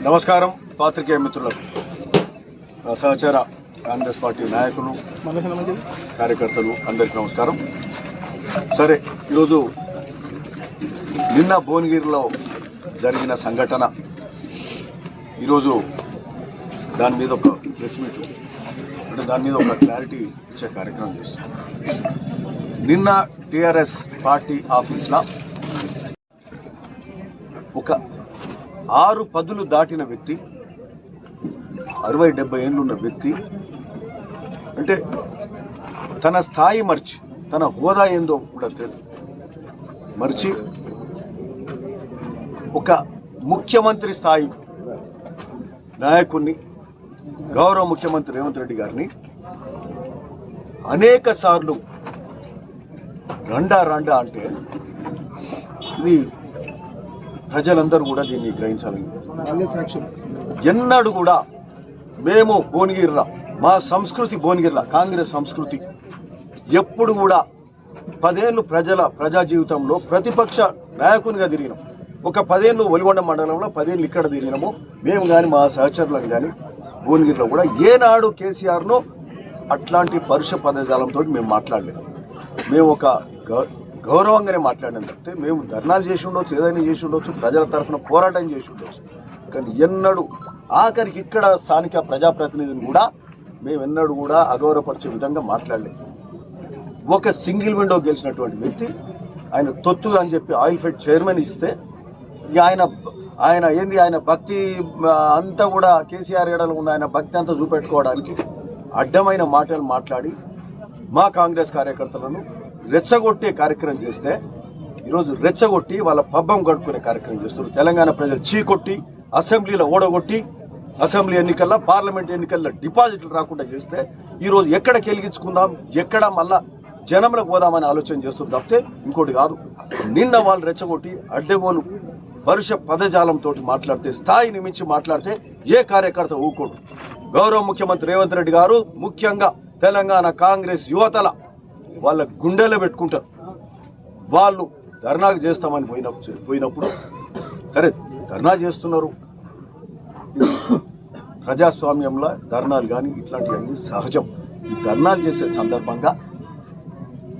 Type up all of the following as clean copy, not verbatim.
నమస్కారం పాత్రికేయ మిత్రులకు, సహచర కాంగ్రెస్ పార్టీ నాయకులు, కార్యకర్తలు అందరికీ నమస్కారం. సరే, ఈరోజు నిన్న భువనగిరిలో జరిగిన సంఘటన, ఈరోజు దాని మీద ఒక ప్రెస్ మీట్, అంటే దాని మీద ఒక క్లారిటీ ఇచ్చే కార్యక్రమం చేస్తాం. నిన్న టీఆర్ఎస్ పార్టీ ఆఫీస్లో ఒక 6 పదులు దాటిన వ్యక్తి, 60-70 ఏళ్ళు ఉన్న వ్యక్తి, అంటే తన స్థాయి మర్చి, తన హోదా ఏందో కూడా మర్చి ఒక ముఖ్యమంత్రి స్థాయి నాయకుడిని, గౌరవ ముఖ్యమంత్రి రేవంత్ రెడ్డి గారిని అనేక సార్లు రండా అంటే ఇది ప్రజలందరూ కూడా దీన్ని గ్రహించాలని, ఎన్నడూ కూడా మేము భువనగిరిలో, మా సంస్కృతి భువనగిరిలో కాంగ్రెస్ సంస్కృతి ఎప్పుడు కూడా 10 ఏళ్ళు ప్రజా జీవితంలో ప్రతిపక్ష నాయకునిగా తిరిగినాం. ఒక 10 ఏళ్ళు ఒలిగొండ మండలంలో, 10 ఏళ్ళు ఇక్కడ తిరిగినాము. మేము కానీ మా సహచరులను కానీ భువనగిరిలో కూడా ఏనాడు కేసీఆర్ను అట్లాంటి పరుష పదజాలంతో మేము మాట్లాడలేదు. మేము ఒక గౌరవంగానే మాట్లాడినాం తప్పితే మేము ధర్నాలు చేసి ఉండొచ్చు, ఏదైనా చేసి ఉండొచ్చు, ప్రజల తరఫున పోరాటం చేసి ఉండొచ్చు, కానీ ఎన్నడూ ఆఖరికి ఇక్కడ స్థానిక ప్రజాప్రతినిధిని కూడా మేము ఎన్నడూ కూడా అగౌరవపరిచే విధంగా మాట్లాడలేదు. ఒక సింగిల్ విండో గెలిచినటువంటి వ్యక్తి, ఆయన తొత్తుగా అని చెప్పి ఆయిల్ ఫెడ్ చైర్మన్ ఇస్తే ఆయన భక్తి అంతా కూడా కేసీఆర్ ఏడలో ఉన్న ఆయన భక్తి అంతా చూపెట్టుకోవడానికి అడ్డమైన మాటలు మాట్లాడి మా కాంగ్రెస్ కార్యకర్తలను రెచ్చగొట్టే కార్యక్రమం చేస్తే, ఈరోజు రెచ్చగొట్టి వాళ్ళ పబ్బం గడుపుకునే కార్యక్రమం చేస్తున్నారు. తెలంగాణ ప్రజలు చీకొట్టి, అసెంబ్లీలో ఓడగొట్టి, అసెంబ్లీ ఎన్నికల్లో, పార్లమెంట్ ఎన్నికల్లో డిపాజిట్లు రాకుండా చేస్తే, ఈరోజు ఎక్కడ కెలిగించుకుందాం, ఎక్కడ మళ్ళా జనంలోకి పోదామని ఆలోచన చేస్తున్నారు తప్పితే ఇంకోటి కాదు. నిన్న వాళ్ళు రెచ్చగొట్టి అడ్డగోలు పరుష పదజాలంతో మాట్లాడితే, స్థాయిని మించి మాట్లాడితే ఏ కార్యకర్త ఊకోడు. గౌరవ ముఖ్యమంత్రి రేవంత్ రెడ్డి గారు ముఖ్యంగా తెలంగాణ కాంగ్రెస్ యువతల వాళ్ళ గుండెలో పెట్టుకుంటారు. వాళ్ళు ధర్నాకు చేస్తామని పోయినప్పుడు సరే ధర్నా చేస్తున్నారు, ప్రజాస్వామ్యంలో ధర్నాలు కానీ ఇట్లాంటివన్నీ సహజం. ఈ ధర్నాలు చేసే సందర్భంగా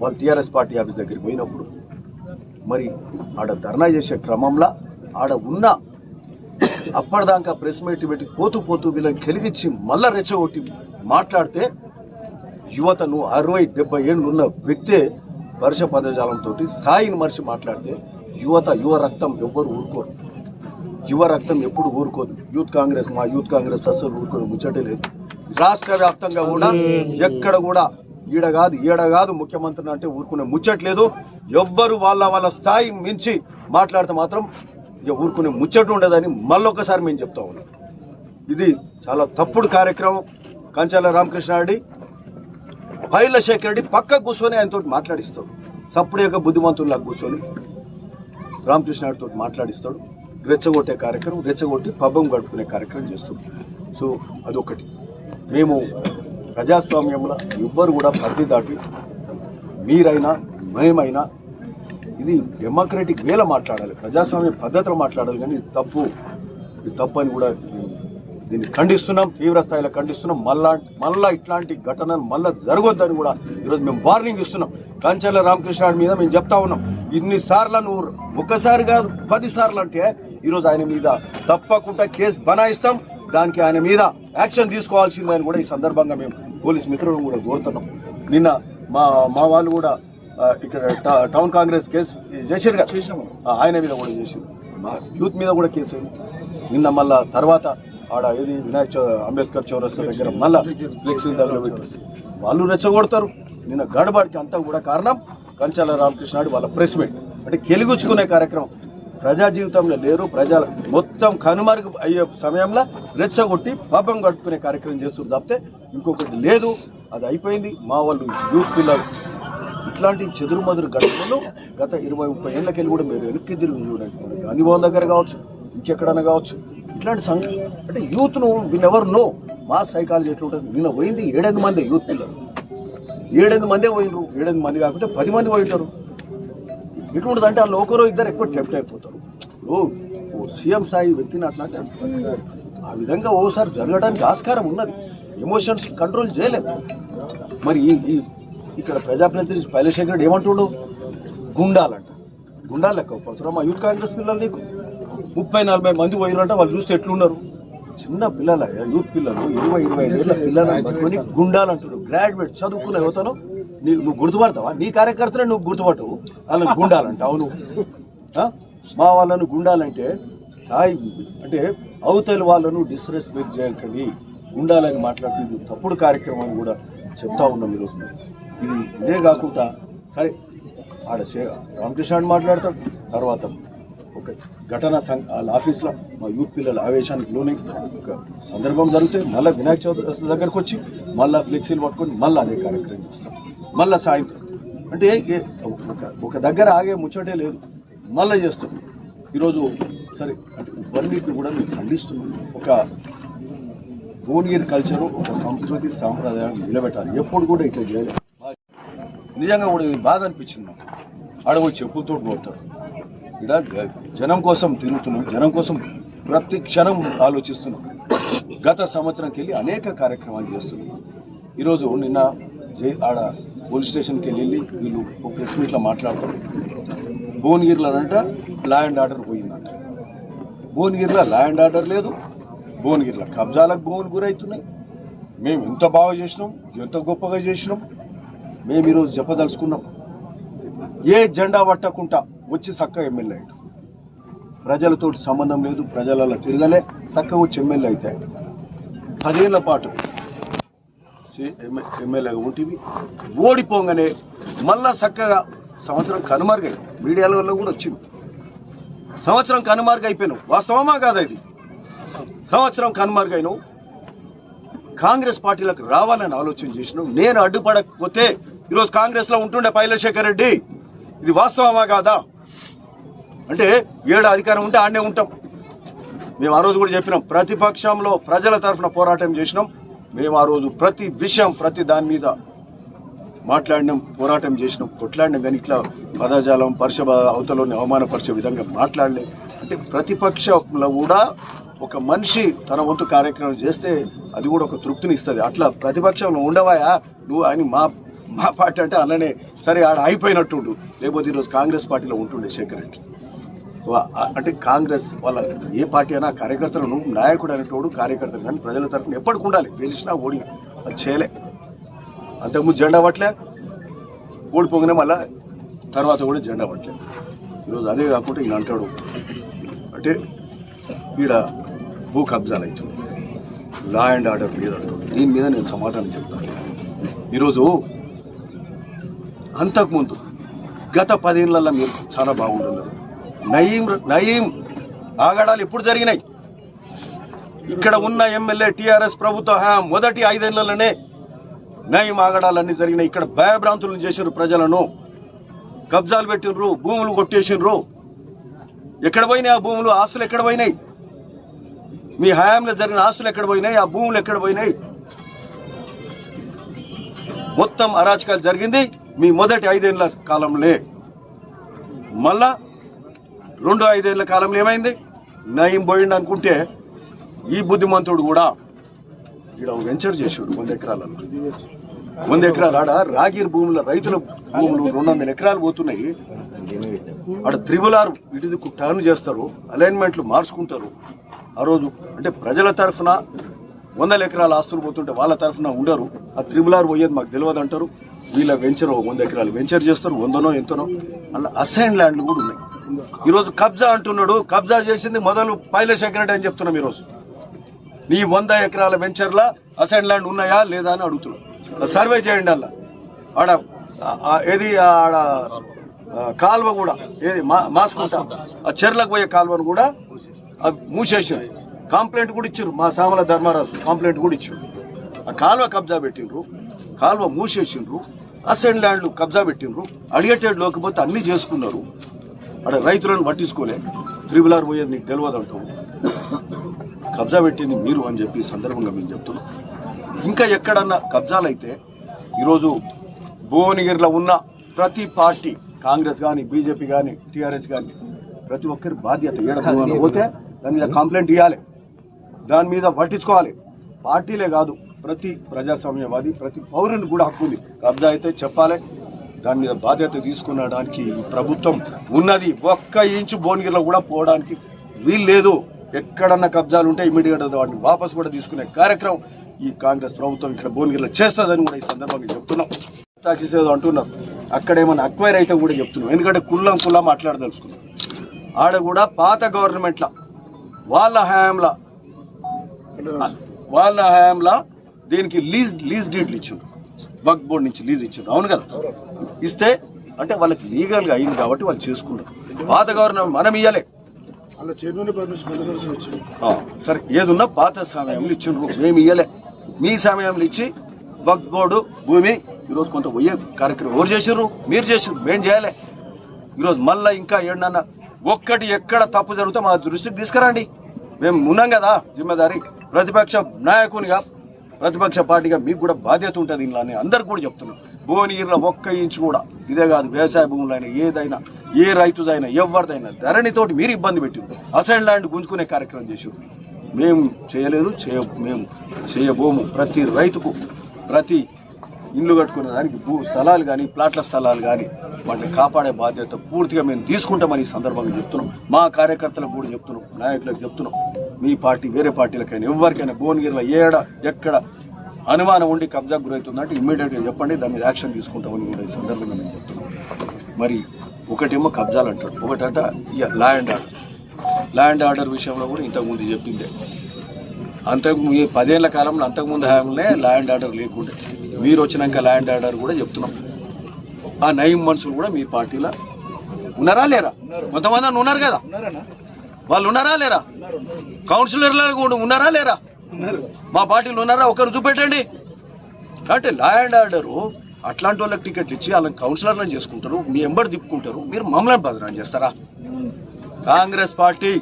వాళ్ళు టీఆర్ఎస్ పార్టీ ఆఫీస్ దగ్గరికి పోయినప్పుడు మరి ఆడ ధర్నా చేసే క్రమంలో ఆడ ఉన్న అప్పటిదాకా ప్రెస్ మీట్ పెట్టి పోతూ వీళ్ళని కెలిగించి మళ్ళా రెచ్చగొట్టి మాట్లాడితే, యువతను 60-70 ఏళ్ళు ఉన్న వ్యక్తే పరుష పదజాలంతో స్థాయిని మరిచి మాట్లాడితే, యువ రక్తం ఎవ్వరు ఊరుకోరు. యువ రక్తం ఎప్పుడు ఊరుకోదు. మా యూత్ కాంగ్రెస్ అసలు ఊరుకోరు, ముచ్చటే లేదు. రాష్ట్ర వ్యాప్తంగా కూడా ఎక్కడ కూడా ఈడ కాదు ముఖ్యమంత్రిని అంటే ఊరుకునే ముచ్చట్లేదు. ఎవ్వరు వాళ్ళ స్థాయి మించి మాట్లాడితే మాత్రం ఇక ఊరుకునే ముచ్చట ఉండదని మళ్ళొకసారి మేము చెప్తా ఉన్నాం. ఇది చాలా తప్పుడు కార్యక్రమం. కంచాల రామకృష్ణారెడ్డి, పైల శేఖర్ రెడ్డి పక్క కూర్చొని ఆయనతో మాట్లాడిస్తాడు. సప్పుడేక బుద్ధిమంతుల్లా కూర్చొని రామకృష్ణారెడ్డితో మాట్లాడిస్తాడు. రెచ్చగొట్టే కార్యక్రమం, రెచ్చగొట్టి పబ్బం గడుపుకునే కార్యక్రమం చేస్తాడు. సో అదొకటి. మేము ప్రజాస్వామ్యంలో ఎవ్వరు కూడా పరిధి దాటి, మీరైనా మేమైనా, ఇది డెమోక్రటిక్ వేలో మాట్లాడాలి, ప్రజాస్వామ్య పద్ధతిలో మాట్లాడాలి. కానీ ఇది తప్పు అని కూడా దీన్ని ఖండిస్తున్నాం, తీవ్ర స్థాయిలో ఖండిస్తున్నాం. మళ్ళా ఇట్లాంటి ఘటనలు మళ్ళా జరగొద్దని కూడా ఈరోజు మేము వార్నింగ్ ఇస్తున్నాం. కంచెల రామకృష్ణ మీద మేము చెప్తా ఉన్నాం, ఇన్నిసార్లు నువ్వు ఒక్కసారి కాదు 10 సార్లు అంటే ఈరోజు ఆయన మీద తప్పకుండా కేసు బనాయిస్తాం. దానికి ఆయన మీద యాక్షన్ తీసుకోవాల్సిందని కూడా ఈ సందర్భంగా మేము పోలీస్ మిత్రులను కూడా కోరుతున్నాం. నిన్న మా వాళ్ళు కూడా ఇక్కడ టౌన్ కాంగ్రెస్ కేసు చేశారు కదా, ఆయన మీద కూడా చేశారు. మా యూత్ మీద కూడా కేసు అయింది. నిన్న మళ్ళా తర్వాత ఆడ ఏది అంబేద్కర్ చౌరస్తా దగ్గర మళ్ళా ఫ్లెక్సీలు తగలబెట్టి వాళ్ళు రెచ్చగొడతారు. నిన్న గడబడికి అంతా కూడా కారణం కంచాల రామకృష్ణారెడ్డి వాళ్ళ ప్రెస్ మీట్, అంటే కెలిగుచ్చుకునే కార్యక్రమం. ప్రజా జీవితంలో లేరు, ప్రజల మొత్తం కనుమరుగు అయ్యే సమయంలో రెచ్చగొట్టి పాపం గడుపుకునే కార్యక్రమం చేస్తున్నారు తప్పితే ఇంకొకటి లేదు. అది అయిపోయింది. మా వాళ్ళు యూత్ పిల్లలు ఇట్లాంటి చెదురుమదురు ఘటనలు గత 20-30 ఏళ్ళకెళ్ళి కూడా మీరు వెనక్కి తిరిగి చూడండి. గాంధీ భవన్ దగ్గర కావచ్చు, ఇంకెక్కడైనా కావచ్చు, ఇట్లాంటి అంటే యూత్ను ఎవరు నో మా సైకాలజీ ఎట్లా ఉంటుంది. నిన్న పోయింది 7-8 మంది యూత్ పిల్లలు, 7-8 మందే పోయినరు. 7-8 మంది కాకుంటే 10 మంది పోయింటారు. ఎటువంటిది అంటే వాళ్ళు ఒకరో ఇద్దరు ఎక్కువ టెంప్ట్ అయిపోతారు. సీఎం స్థాయి వ్యక్తిని అట్లా అంటే ఆ విధంగా ఓసారి జరగడానికి ఆస్కారం ఉన్నది. ఎమోషన్స్ కంట్రోల్ చేయలేదు. మరి ఇక్కడ ప్రజాప్రతినిధి పైలశేఖర్ రెడ్డి ఏమంటుండు? గుండాలంట. గుండాలు లెక్క పడుతున్నా మా యూత్ కాంగ్రెస్ పిల్లలు నీకు 30-40 మంది పోయిరంట. వాళ్ళు చూస్తే ఎట్లున్నారు? చిన్న పిల్లల యూత్ పిల్లలు 20-25 ఏళ్ళ పిల్లలను పట్టుకొని గుండాలు అంటారు. గ్రాడ్యుయేట్ చదువుకున్న యువతలో నువ్వు గుర్తుపడతావా? నీ కార్యకర్తనే నువ్వు గుర్తుపట్టవు, వాళ్ళని గుండాలంట. అవును, మా వాళ్ళను గుండాలంటే స్థాయి అంటే అవతలి వాళ్ళను డిస్రెస్పెక్ట్ చేయకండి, గుండాలని మాట్లాడుతుంది తప్పుడు కార్యక్రమాన్ని కూడా చెప్తా ఉన్నాం ఈరోజు. ఇదే కాకుండా సరే ఆడ రామకృష్ణ అని మాట్లాడతాం. తర్వాత ఒక ఘటన వాళ్ళ ఆఫీస్లో మా యూత్ పిల్లల ఆవేశానికి లోనే ఒక సందర్భం జరిగితే మళ్ళీ వినాయక చవితి దగ్గరకు వచ్చి మళ్ళీ ఫ్లెక్సీలు పట్టుకొని మళ్ళీ అదే కార్యక్రమం చేస్తాం. మళ్ళీ సాయంత్రం అంటే ఒక దగ్గర ఆగే ముచ్చటే లేదు, మళ్ళీ చేస్తాం. ఈరోజు సరే అంటే ఇవన్నిటిని కూడా మేము ఖండిస్తున్నాం. ఒక భువనగిరి కల్చరు, ఒక సంస్కృతి సాంప్రదాయాన్ని నిలబెట్టాలి. ఎప్పుడు కూడా ఇట్లా చేయలేదు. నిజంగా కూడా ఇది బాధ అనిపించింది నాకు. ఆడపోయి చెప్పులతో కొడతారు. ఇక్కడ జనం కోసం తిరుగుతున్నాం, జనం కోసం ప్రతి క్షణం ఆలోచిస్తున్నాం. గత సంవత్సరంకి వెళ్ళి అనేక కార్యక్రమాలు చేస్తున్నాం. ఈరోజు నిన్న ఆడ పోలీస్ స్టేషన్కి వెళ్ళి వీళ్ళు ఒక ప్రెస్ మీట్లో మాట్లాడతారు. భువనగిరిలో అంట లా అండ్ ఆర్డర్ పోయిందంట. భువనగిరిలో లా అండ్ ఆర్డర్ లేదు. భువనగిరిలో కబ్జాలకు భూములు గురవుతున్నాయి. మేము ఎంత బాగా చేసినాం, ఎంత గొప్పగా చేసినాం. మేము ఈరోజు చెప్పదలుచుకున్నాం, ఏ జెండా పట్టకుండా వచ్చి చక్క ఎమ్మెల్యే అయ్యాడు. ప్రజలతో సంబంధం లేదు, ప్రజలలో తిరగలే, చక్క వచ్చి ఎమ్మెల్యే అయితే 10 ఏళ్ల పాటు ఎమ్మెల్యేగా ఉంటివి. ఓడిపోగానే మళ్ళా చక్కగా సంవత్సరం కనుమరుగై మీడియాల వల్ల కూడా వచ్చింది. సంవత్సరం కనుమరుగైపోయినావు. వాస్తవమా కాదా? ఇది సంవత్సరం కనుమరుగైనావు. కాంగ్రెస్ పార్టీలకు రావాలని ఆలోచన చేసినావు. నేను అడ్డుపడకపోతే ఈరోజు కాంగ్రెస్లో ఉంటుండే పైలశేఖర్ రెడ్డి. ఇది వాస్తవమా కాదా? అంటే 7 అధికారం ఉంటే ఆడనే ఉంటాం. మేము ఆ రోజు కూడా చెప్పినాం, ప్రతిపక్షంలో ప్రజల తరఫున పోరాటం చేసినాం. మేము ఆ రోజు ప్రతి విషయం ప్రతి దాని మీద మాట్లాడినాం, పోరాటం చేసినాం, కొట్లాడినాం. కానీ ఇట్లా పదజాలం అవతలని అవమానపరిచే విధంగా మాట్లాడలే. అంటే ప్రతిపక్షంలో కూడా ఒక మనిషి తన వంతు కార్యక్రమం చేస్తే అది కూడా ఒక తృప్తిని ఇస్తుంది. అట్లా ప్రతిపక్షంలో ఉండవాయా నువ్వు అని మా పార్టీ అంటే అలానే సరే ఆడ అయిపోయినట్టుండు. లేకపోతే ఈరోజు కాంగ్రెస్ పార్టీలో ఉంటుండే శేఖర్ రెడ్డి. అంటే కాంగ్రెస్ వాళ్ళ ఏ పార్టీ అయినా కార్యకర్తలు, నువ్వు నాయకుడు అనేటోడు కార్యకర్తలు కానీ ప్రజల తరఫున ఎప్పటికి ఉండాలి. గెలిచినా ఓడినా అది చేయలే. అంతకుముందు జెండా పట్టలే, ఓడిపోగానే మళ్ళా తర్వాత కూడా జెండా పట్టలే. ఈరోజు అదే కాకుండా ఈయన అంటాడు అంటే ఈడ భూ కబ్జాలు అవుతుంది, లా అండ్ ఆర్డర్ మీద అంటాడు. దీని మీద నేను సమాధానం చెప్తాను. ఈరోజు అంతకుముందు గత 10 ఏళ్లలో మీరు చాలా బాగుంటున్నారు. నయీం ఆగడాలు ఎప్పుడు జరిగినాయి? ఇక్కడ ఉన్న ఎమ్మెల్యే టీఆర్ఎస్ ప్రభుత్వం మొదటి 5 ఏళ్లలోనే నయీం ఆగడాలన్నీ జరిగినాయి. ఇక్కడ భయభ్రాంతులను చేసినారు, ప్రజలను కబ్జాలు పెట్టినరు, భూములు కొట్టేసినరు. ఎక్కడ పోయినాయి ఆ భూములు? ఆస్తులు ఎక్కడ పోయినాయి? మీ హయాంలో జరిగిన ఆస్తులు ఎక్కడ పోయినాయి? ఆ భూములు ఎక్కడ పోయినాయి? మొత్తం అరాచకాలు జరిగింది మీ మొదటి 5 ఏళ్ల కాలంలో. మళ్ళా 2 5 ఏళ్ల కాలంలో ఏమైంది? నయీం పోయిండు అనుకుంటే ఈ బుద్ధిమంతుడు కూడా ఇక్కడ వెంచర్ చేసాడు 100 ఎకరాలలో. 100 ఎకరాలు ఆడ రాగిరి భూముల రైతుల భూములు 200 ఎకరాలు పోతున్నాయి. ఆడ త్రిబులార్ ఇటు టర్న్ చేస్తారు, అలైన్మెంట్లు మార్చుకుంటారు. ఆ రోజు అంటే ప్రజల తరఫున 100 ఎకరాల ఆస్తులు పోతుంటే వాళ్ళ తరఫున ఉండరు. ఆ త్రిబులార్ పోయేది మాకు తెలియదు అంటారు. వీళ్ళ వెంచర్ 100 ఎకరాలు వెంచర్ చేస్తారు, 100నో ఎంతనో. అలా అసైన్ ల్యాండ్లు కూడా ఉన్నాయి. ఈరోజు కబ్జా అంటున్నాడు. కబ్జా చేసింది మొదలు పైలశేఖర్ రెడ్డి అని చెప్తున్నాం. ఈరోజు నీ 100 ఎకరాల వెంచర్లా అసైన్ ల్యాండ్ ఉన్నాయా లేదా అని అడుగుతున్నాం. సర్వే చేయండి. అలా ఆడ ఏది ఆడ కాల్వ కూడా ఏది మాస్కుంటా ఆ చెర్లకు పోయే కాల్వను కూడా మూసేసారు. కంప్లైంట్ కూడా ఇచ్చారు. మా సామల ధర్మారాజు కంప్లైంట్ కూడా ఇచ్చారు. ఆ కాల్వ కబ్జా పెట్టిండ్రు, కాల్వ మూసేసిండ్రు, అసైన్ ల్యాండ్లు కబ్జా పెట్టిండ్రు. అడిగేటేడు లేకపోతే అన్ని చేసుకున్నారు. అక్కడ రైతులను పట్టించుకోలే. త్రిబులార్ పోయేది నీకు తెలియదు అంటావు. కబ్జా పెట్టింది మీరు అని చెప్పి సందర్భంగా మేము చెప్తున్నాం. ఇంకా ఎక్కడన్నా కబ్జాలు అయితే ఈరోజు భువనగిరిలో ఉన్న ప్రతి పార్టీ, కాంగ్రెస్ కానీ, బీజేపీ కానీ, టీఆర్ఎస్ కానీ, ప్రతి ఒక్కరి బాధ్యత. ఏడబోన పోతే దాని మీద కంప్లైంట్ ఇవ్వాలి, దాని మీద పట్టించుకోవాలి. పార్టీలే కాదు, ప్రతి ప్రజాస్వామ్యవాది ప్రతి పౌరుని కూడా హక్కు ఉంది. కబ్జా అయితే చెప్పాలి, దాని మీద బాధ్యత తీసుకునడానికి ప్రభుత్వం ఉన్నది. ఒక్క ఇంచు భువనగిరిలో కూడా పోవడానికి వీలు లేదు. ఎక్కడన్నా కబ్జాలు ఉంటే ఇమీడియట్ వాటిని వాపసు కూడా తీసుకునే కార్యక్రమం ఈ కాంగ్రెస్ ప్రభుత్వం ఇక్కడ భువనగిరిలో చేస్తుందని కూడా ఈ సందర్భంగా చెప్తున్నాం. తాకిసేదో అంటున్నారు, అక్కడేమన్నా అక్వైర్ అయితే కూడా చెప్తున్నాం. ఎందుకంటే కుల్లా మాట్లాడదలుచుకున్నాం. ఆడ కూడా పాత గవర్నమెంట్ల వాళ్ళ హయాంలా దీనికి లీజ్ డీడ్లు ఇచ్చిండ్రు, వక్ఫ్ బోర్డు నుంచి లీజ్ ఇచ్చిండ్రు. అవును కదా, ఇస్తే అంటే వాళ్ళకి లీగల్గా అయింది కాబట్టి వాళ్ళు చేసుకున్నారు. పాత గవర్నమెంట్ మనం ఇయ్యలే, సరే ఏదున్నా పాత సమయంలో ఇచ్చిండ్రు, మేము ఇయ్యలే. మీ సమయంలో ఇచ్చి వక్ఫ్ బోర్డు భూమి ఈరోజు కొంత పోయే కార్యక్రమం ఎవరు చేసిర్రు? మీరు చేసిర్రు, మేము చేయలే. ఈరోజు మళ్ళీ ఇంకా ఏడన్నా ఒక్కటి ఎక్కడ తప్పు జరిగితే మా దృష్టికి తీసుకురండి. మేము ఉన్నాం కదా జిమ్మేదారి. ప్రతిపక్ష నాయకునిగా ప్రతిపక్ష పార్టీగా మీకు కూడా బాధ్యత ఉంటుంది ఇలా అని అందరికి కూడా చెప్తున్నాం. భువనగిరిలో ఒక్క ఇంచు కూడా ఇదే కాదు, వ్యవసాయ భూములైనా ఏదైనా ఏ రైతుదైనా ఎవరిదైనా ధరణితోటి మీరు ఇబ్బంది పెట్టింది. అసైన్ ల్యాండ్ గుంజుకునే కార్యక్రమం చేసారు. మేము చేయలేదు, మేము చేయబోము. ప్రతి రైతుకు ప్రతి ఇండ్లు కట్టుకునే దానికి స్థలాలు కానీ ప్లాట్ల స్థలాలు కానీ వాటిని కాపాడే బాధ్యత పూర్తిగా మేము తీసుకుంటామని ఈ సందర్భంగా చెప్తున్నాం. మా కార్యకర్తలకు కూడా చెప్తున్నాం, నాయకులకు చెప్తున్నాం. మీ పార్టీ వేరే పార్టీలకైనా ఎవరికైనా భువనగిరిలో ఎక్కడ అనుమానం ఉండి కబ్జా గురవుతుందంటే ఇమ్మీడియట్గా చెప్పండి, దాని మీద యాక్షన్ తీసుకుంటామని కూడా ఈ సందర్భంగా మేము చెప్తున్నాం. మరి ఒకటేమో కబ్జాలు అంటాడు, ఒకటంట ల్యాండ్ ఆర్డర్ విషయంలో కూడా ఇంతకుముందు చెప్పిందే. ఈ 10 ఏళ్ల కాలంలో అంతకుముందు హయాంలోనే ల్యాండ్ ఆర్డర్ లేకుండే. మీరు వచ్చినాక ల్యాండ్ ఆర్డర్ కూడా చెప్తున్నాం. ఆ 9 మనుషులు కూడా మీ పార్టీలో ఉన్నారా లేరా? కొంతమంది ఉన్నారు కదా, వాళ్ళు ఉన్నారా లేరా? కౌన్సిలర్లు కూడా ఉన్నారా లేరా? మా పార్టీలు ఉన్నారా? ఒకరు చూపెట్టండి. అంటే ల్యాండ్ ఆర్డరు అట్లాంటి వాళ్ళకి టికెట్లు ఇచ్చి వాళ్ళని కౌన్సిలర్లను చేసుకుంటారు, మీ ఎంబడి తిప్పుకుంటారు. మీరు మమ్మల్ని బదనాం చేస్తారా? కాంగ్రెస్ పార్టీ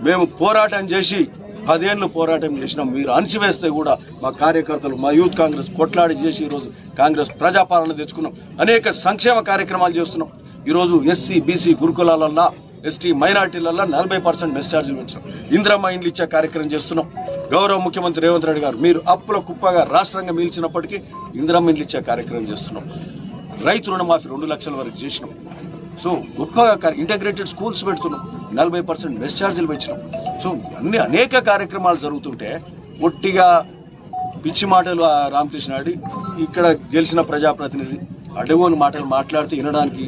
మేము పోరాటం చేసి 10 ఏళ్ళు పోరాటం చేసినాం. మీరు అణచివేస్తే కూడా మా కార్యకర్తలు, మా యూత్ కాంగ్రెస్ కొట్లాడి చేసి ఈరోజు కాంగ్రెస్ ప్రజాపాలన తెచ్చుకున్నాం. అనేక సంక్షేమ కార్యక్రమాలు చేస్తున్నాం. ఈరోజు ఎస్సీ బీసీ గురుకులాలల్లో, ఎస్టీ మైనార్టీలలో 40% మెస్ ఛార్జీలు పెంచినాం. ఇందిరమ్మ ఇండ్లు ఇచ్చే కార్యక్రమం చేస్తున్నాం. గౌరవ ముఖ్యమంత్రి రేవంత్ రెడ్డి గారు మీరు అప్పుల కుప్పగా రాష్ట్రంగా మిలిచినప్పటికీ ఇందిరమ్మ ఇండ్లు ఇచ్చే కార్యక్రమం చేస్తున్నాం. రైతు రుణమాఫీ 2 లక్షల వరకు చేసినాం. సో గొప్పగా ఇంటగ్రేటెడ్ స్కూల్స్ పెడుతున్నాం. 40% మెస్ ఛార్జీలు పెంచినాం. సో అనేక కార్యక్రమాలు జరుగుతుంటే ఒట్టిగా పిచ్చి మాటలు రామకృష్ణ రెడ్డి ఇక్కడ గెలిచిన ప్రజాప్రతినిధి అడగోని మాటలు మాట్లాడితే వినడానికి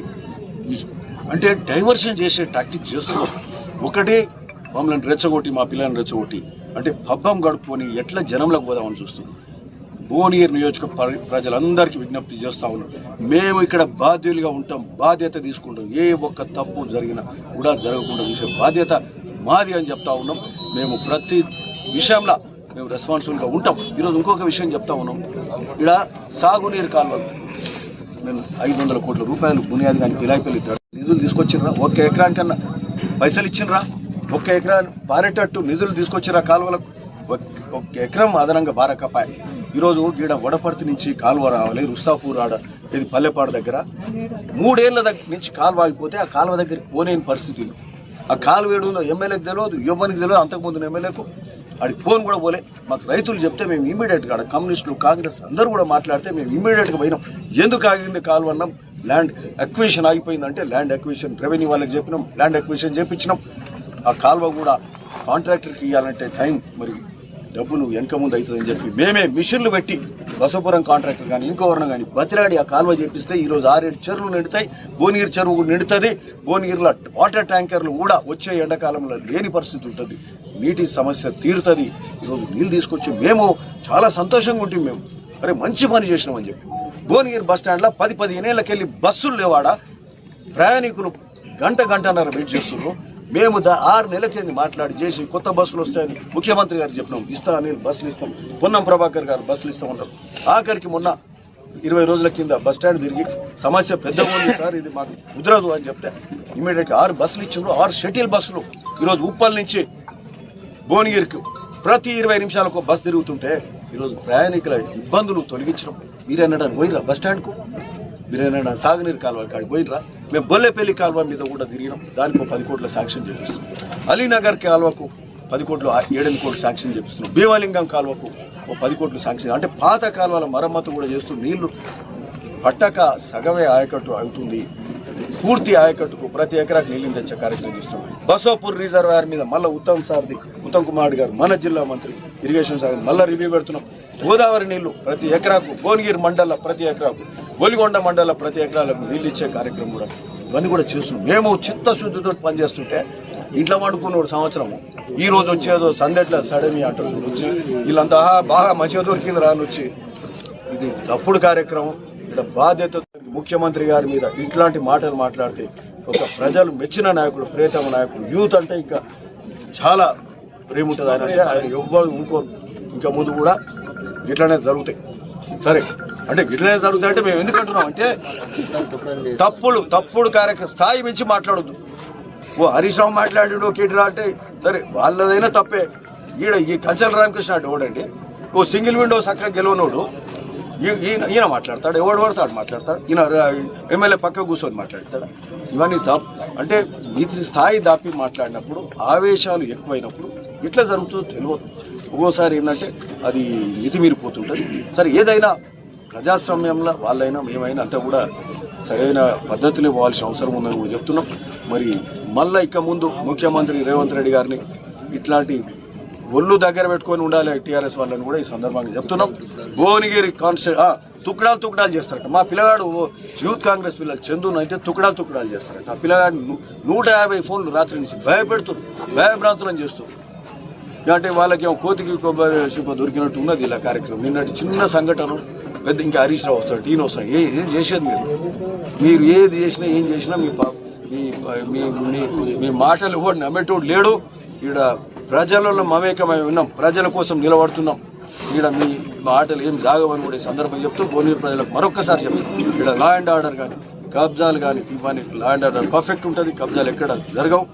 అంటే డైవర్షన్ చేసే టాక్టిక్ చేస్తున్నాం. ఒకటే మమ్మల్ని రెచ్చగొట్టి, మా పిల్లల్ని రెచ్చగొట్టి అంటే పబ్బం గడుపుకొని ఎట్లా జనంలోకి పోదామని చూస్తున్నాం. భువనగిరి నియోజక ప్రజలందరికీ విజ్ఞప్తి చేస్తూ ఉన్నాం. మేము ఇక్కడ బాధ్యులుగా ఉంటాం, బాధ్యత తీసుకుంటాం. ఏ ఒక్క తప్పు జరిగినా కూడా జరగకుండా చూసే బాధ్యత మాది అని చెప్తా ఉన్నాం. మేము ప్రతి విషయంలో మేము రెస్పాన్సిబుల్గా ఉంటాం. ఈరోజు ఇంకొక విషయం చెప్తా ఉన్నాం. ఇక్కడ సాగునీరు కాలువలు మేము 500 కోట్ల రూపాయలు బునియాది కానీ పిలాయిపల్లి నిధులు తీసుకొచ్చిర్రా? 1 ఎకరానికన్నా పైసలు ఇచ్చిండ్రా? 1 ఎకరాన్ని పారేటట్టు నిధులు తీసుకొచ్చిర్రా కాలువలకు? 1 ఎకరం అదనంగా బారకపాయి. ఈరోజు గీడ వడపర్తి నుంచి కాలువ రావాలి, రుస్తాపూర్ ఆడ ఇది పల్లెపాడు దగ్గర 3 ఏళ్ల నుంచి కాలువ ఆగిపోతే ఆ కాలువ దగ్గరికి పోలేని పరిస్థితులు. ఆ కాలువ ఏడుందో ఎమ్మెల్యేకి తెలియదు, యువనికి తెలియదు, అంతకుముందు ఎమ్మెల్యేకు ఆడికి ఫోన్ కూడా పోలే. మాకు రైతులు చెప్తే మేము ఇమ్మీడియట్గా కమ్యూనిస్టులు కాంగ్రెస్ అందరూ కూడా మాట్లాడితే మేము ఇమ్మీడియట్గా పోయినాం. ఎందుకు ఆగింది కాలువ అన్నాం. ల్యాండ్ అక్విజిషన్ ఆగిపోయిందంటే ల్యాండ్ అక్విజిషన్ రెవెన్యూ వాళ్ళకి చెప్పినాం, ల్యాండ్ అక్విజిషన్ చేయించినాం. ఆ కాలువ కూడా కాంట్రాక్టర్కి ఇవ్వాలంటే టైం మరి డబ్బులు వెనక ముందు అవుతుందని చెప్పి మేమే మిషన్లు పెట్టి బసపురం కాంట్రాక్టర్ కానీ ఇంకోవరం కానీ బతిలాడి ఆ కాలువ చేపిస్తే ఈరోజు 6-7 చెరువులు నిండుతాయి. భువనగిరి చెరువు కూడా నిండుతుంది. భువనగిరిలో వాటర్ ట్యాంకర్లు కూడా వచ్చే ఎండాకాలంలో లేని పరిస్థితి ఉంటుంది. నీటి సమస్య తీరుతుంది. ఈరోజు నీళ్ళు తీసుకొచ్చి మేము చాలా సంతోషంగా ఉంటాం. మేము అరే మంచి పని చేసినామని చెప్పి భువనగిరి బస్ స్టాండ్లో 10-15 ఏళ్ళకెళ్ళి బస్సులు లేవాడా, ప్రయాణికులు గంటన్నర వెయిట్ చేస్తున్నారు. మేము 6 నెలల కింద మాట్లాడి చేసి కొత్త బస్సులు వస్తాయని ముఖ్యమంత్రి గారు చెప్పినాం. నేను బస్సులు ఇస్తాం, పొన్నం ప్రభాకర్ గారు బస్సులు ఇస్తామన్నారు. ఆఖరికి మొన్న 20 రోజుల కింద బస్ స్టాండ్ తిరిగి సమస్య పెద్దగా ఉంది సార్, ఇది మాకు కుదరదు అని చెప్తే ఇమీడియట్గా 6 బస్సులు ఇచ్చిండ్రు. 6 షటిల్ బస్సులు ఈరోజు ఉప్పల్ నుంచి భువనగిరికి ప్రతి 20 నిమిషాలకు బస్సు తిరుగుతుంటే ఈరోజు ప్రయాణికుల ఇబ్బందులు తొలగించడం. మీరన్నడానికి పోయిరా బస్ స్టాండ్కు? మీరేమైనా సాగునీరు కాలువ కాడికి పోయినరా? మేము బొల్లెపల్లి కాలువ మీద కూడా తిరిగినాం, దానికి 10 కోట్ల శాంక్షన్ చేపిస్తున్నాం. అలీనగర్ కాలువకు 10 కోట్లు 7 కోట్లు శాంక్షన్ చేపిస్తున్నాం. భీమలింగం కాలువకు 10 కోట్లు శాంక్షన్. అంటే పాత కాలువల మరమ్మతు కూడా చేస్తూ నీళ్లు పట్టక సగమే ఆయకట్టు అవుతుంది. పూర్తి ఆయకట్టుకు ప్రతి ఎకరాకు నీళ్ళు తెచ్చే కార్యక్రమం చేస్తున్నాం. బసోపూర్ రిజర్వాయర్ మీద మళ్ళీ ఉత్తమ్ కుమార్ గారు మన జిల్లా మంత్రి ఇరిగేషన్ శాఖ మళ్ళీ రివ్యూ పెడుతున్నాం. గోదావరి నీళ్లు ప్రతి ఎకరాకు, భువనగిరి మండల ప్రతి ఎకరాకు, ఒలిగొండ మండల ప్రతి ఎకరాలకు నీళ్ళు ఇచ్చే కార్యక్రమం కూడా ఇవన్నీ కూడా చేస్తున్నాం. మేము చిత్తశుద్ధితో పనిచేస్తుంటే ఇంట్లో వండుకున్న సంవత్సరము ఈ రోజు వచ్చేదో సందెట్ల సడమి అంటారు వచ్చి వీళ్ళంతా బాగా మంచిగా దొరికింది రాని వచ్చి ఇది తప్పుడు కార్యక్రమం. ఇక్కడ బాధ్యత ముఖ్యమంత్రి గారి మీద ఇట్లాంటి మాటలు మాట్లాడితే ఒక ప్రజలు మెచ్చిన నాయకుడు, ప్రియతమ నాయకుడు, యూత్ అంటే ఇంకా చాలా ప్రేమ ఉంటుంది ఆయన అంటే. ఆయన ఎవ్వరు ఇంకో ఇంకా ముందు కూడా గిట్లనే జరుగుతాయి. సరే అంటే గిట్లనే జరుగుతాయి అంటే మేము ఎందుకు అంటున్నాం అంటే తప్పుడు కార్యక్రమం స్థాయి మించి మాట్లాడొద్దు. హరీష్ రావు మాట్లాడాడు కేటీఆర్ అంటే సరే వాళ్ళదైనా తప్పే. ఈ కంచెల రామకృష్ణ అంటే ఎవడండి? సింగిల్ విండో చక్కగా గెలవనోడు ఈయన మాట్లాడతాడు, ఎవడు పడతాడు మాట్లాడతాడు, ఈయన ఎమ్మెల్యే పక్క కూర్చొని మాట్లాడతాడు. ఇవన్నీ అంటే మితి స్థాయి దాపి మాట్లాడినప్పుడు ఆవేశాలు ఎక్కువైనప్పుడు ఎట్లా జరుగుతుందో తెలియదు. ఒక్కోసారి ఏంటంటే అది మితిమీరిపోతుంటుంది. సరే ఏదైనా ప్రజాస్వామ్యంలో వాళ్ళైనా మేమైనా అంతా కూడా సరైన పద్ధతిలో పోవాల్సిన అవసరం ఉందని కూడా చెప్తున్నాం. మరి మళ్ళీ ఇక ముందు ముఖ్యమంత్రి రేవంత్ రెడ్డి గారిని ఇట్లాంటి ఒళ్ళు దగ్గర పెట్టుకొని ఉండాలి టీఆర్ఎస్ వాళ్ళని కూడా ఈ సందర్భంగా చెప్తున్నాం. భువనగిరి తుక్కడాలు చేస్తారట. మా పిల్లగాడు యూత్ కాంగ్రెస్ పిల్లలు చందును అయితే తుక్కడాలు చేస్తారట. ఆ పిల్లగాడు 150 ఫోన్లు రాత్రి నుంచి భయభ్రాంతులను చేస్తారు. అంటే వాళ్ళకి కోతికి కొబ్బరి దొరికినట్టు ఉన్నది ఇలా కార్యక్రమం. నిన్నటి చిన్న సంఘటన పెద్ద ఇంకా హరీష్ రావు వస్తాడు, ఈయన వస్తాడు. ఏం చేసేది మీరు ఏది చేసినా ఏం చేసినా మీ మాటలు ఎవడు నమ్మేటోడు లేడు. ఈడ ప్రజలలో మమేకమై ఉన్నాం, ప్రజల కోసం నిలబడుతున్నాం. ఈడ మీ మాటలు ఏం జాగవని కూడా ఈ సందర్భంగా చెప్తూ భువనగిరి ప్రజలకు మరొక్కసారి చెప్తాం. ఇక్కడ లా అండ్ ఆర్డర్ కానీ కబ్జాలు కానీ ఇవన్నీ లా అండ్ ఆర్డర్ పర్ఫెక్ట్ ఉంటుంది. కబ్జాలు ఎక్కడ జరగవు.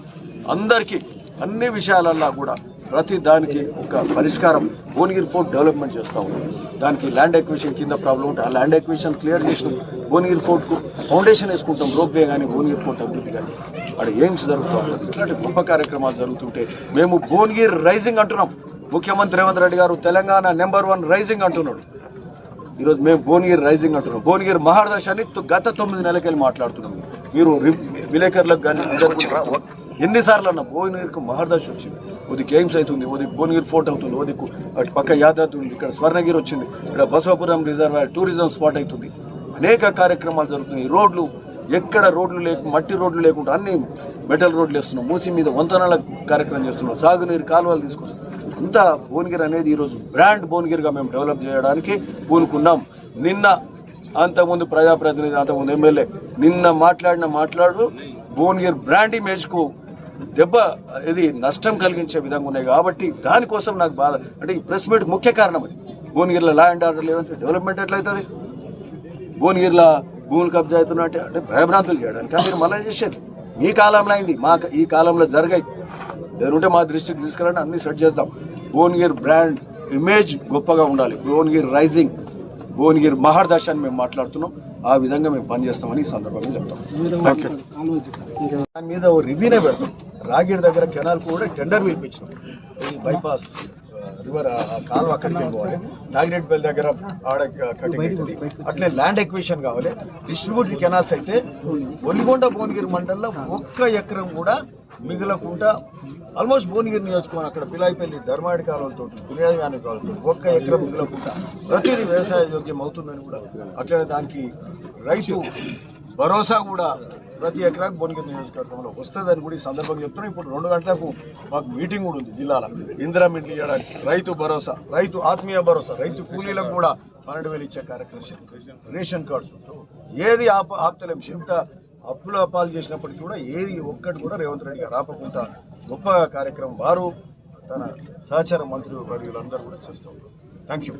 అందరికీ అన్ని విషయాలల్లో కూడా ప్రతి దానికి ఒక పరిష్కారం భువనగిరి ఫోర్ట్ డెవలప్మెంట్ చేస్తూ ఉన్నాం. దానికి ల్యాండ్ ఎక్విజిషన్ కింద ప్రాబ్లం ఉంటే ఆ ల్యాండ్ ఎక్విజిషన్ క్లియర్ చేసినాం. భువనగిరి ఫోర్ట్కు ఫౌండేషన్ వేసుకుంటాం, రోప్వే కానీ భువనగిరి ఫోర్ట్ అభివృద్ధి కానీ అక్కడ ఎయిమ్స్ జరుగుతూ ఉంటుంది. ఇట్లాంటి గొప్ప కార్యక్రమాలు జరుగుతుంటే మేము భువనగిరి రైజింగ్ అంటున్నాం. ముఖ్యమంత్రి రేవంత్ రెడ్డి గారు తెలంగాణ #1 రైజింగ్ అంటున్నాడు. ఈరోజు మేము భువనగిరి రైజింగ్ అంటున్నాం. భువనగిరి మహర్దశ అని గత 9 నెలలకెళ్ళి మాట్లాడుతున్నాం. మీరు విలేకరులకు కానీ ఎన్నిసార్లు అన్న భువనగిరికి మహర్దశ వచ్చింది. ఉదికి ఎయిమ్స్ అవుతుంది, ఉదికి భువనగిరి ఫోర్ట్ అవుతుంది, ఉదికి అటు పక్క యాదాద్రి ఉంది, ఇక్కడ స్వర్ణగిరి వచ్చింది, ఇక్కడ బసవపురం రిజర్వాయర్ టూరిజం స్పాట్ అవుతుంది. అనేక కార్యక్రమాలు జరుగుతున్నాయి. రోడ్లు ఎక్కడ మట్టి రోడ్లు లేకుండా అన్ని మెటల్ రోడ్లు వేస్తున్నాం. మూసి మీద వంతెనల కార్యక్రమం చేస్తున్నాం. సాగునీరు కాలువలు తీసుకొస్తున్నాం. అంతా భువనగిరి అనేది ఈరోజు బ్రాండ్ భువనగిరిగా మేము డెవలప్ చేయడానికి పూనుకున్నాం. నిన్న అంతకుముందు ప్రజాప్రతినిధి, అంతకుముందు ఎమ్మెల్యే నిన్న మాట్లాడు భువనగిరి బ్రాండ్ ఇమేజ్కు ఇది నష్టం కలిగించే విధంగా ఉన్నాయి. కాబట్టి దానికోసం నాకు బాధ. అంటే ఈ ప్రెస్ మీట్ ముఖ్య కారణం అది. భువనగిరిలో లా అండ్ ఆర్డర్ లేదంటే డెవలప్మెంట్ ఎట్లయితుంది? భువనగిరిలో భూములు కబ్జా అవుతున్నట్టే అంటే భయభ్రాంతులు చేయడానికి మీరు మళ్ళీ చేసేది మీ కాలంలో అయింది, ఈ కాలంలో జరిగాయి. లేదంటే మా దృష్టికి తీసుకురండి, అన్ని సెట్ చేద్దాం. భువనగిరి బ్రాండ్ ఇమేజ్ గొప్పగా ఉండాలి. భువనగిరి రైజింగ్, భువనగిరి మహర్దశ అని మేము మాట్లాడుతున్నాం. ఆ విధంగా మేము పనిచేస్తామని ఈ సందర్భంగా చెప్తాం. దాని మీద ఓ రివ్యూనే పెడతాం. రాగిడి దగ్గర కెనాల్ కూడా టెండర్ పిలిపించినాం. ఈ బైపాస్ రివర్ కాలువ అక్కడికి వెళ్ళిపోవాలి. నాగిరెడ్డిపల్లి దగ్గర ఆడ కటింగ్ అవుతుంది. అట్లే ల్యాండ్ ఎక్విజిషన్ కావాలి. డిస్ట్రిబ్యూటరీ కెనాల్స్ అయితే ఒలిగొండ భువనగిరి మండలంలో 1 ఎకరం కూడా మిగలకుండా ఆల్మోస్ట్ భువనగిరి నియోజకవర్గం అక్కడ పిలాయిపల్లి ధర్మాడి కాలువలతో పునియాది గాని కాలువలతో 1 ఎకరం మిగలకుండా ప్రతిదీ వ్యవసాయ యోగ్యం అవుతుందని కూడా అట్లనే దానికి రైతు భరోసా కూడా ప్రతి ఎకరాకు భువనగిరి నియోజకవర్గంలో వస్తుందని కూడా ఈ సందర్భంగా చెప్తున్నాం. ఇప్పుడు 2 గంటలకు మాకు మీటింగ్ కూడా ఉంది జిల్లాలో. ఇందిరా మిండ్లు ఇవ్వడానికి రైతు భరోసా, రైతు ఆత్మీయ భరోసా, రైతు కూలీలకు కూడా 12,000 ఇచ్చే కార్యక్రమం, రేషన్ కార్డ్స్ ఏది ఆపుతలేం. ఎంత అప్పుల అప్పాలు చేసినప్పటికీ కూడా ఏది ఒక్కటి కూడా రేవంత్ రెడ్డి గారు ఆపకుండా గొప్ప కార్యక్రమం వారు తన సహచర మంత్రి వర్యులందరూ కూడా చేస్తూ ఉన్నారు. Thank you.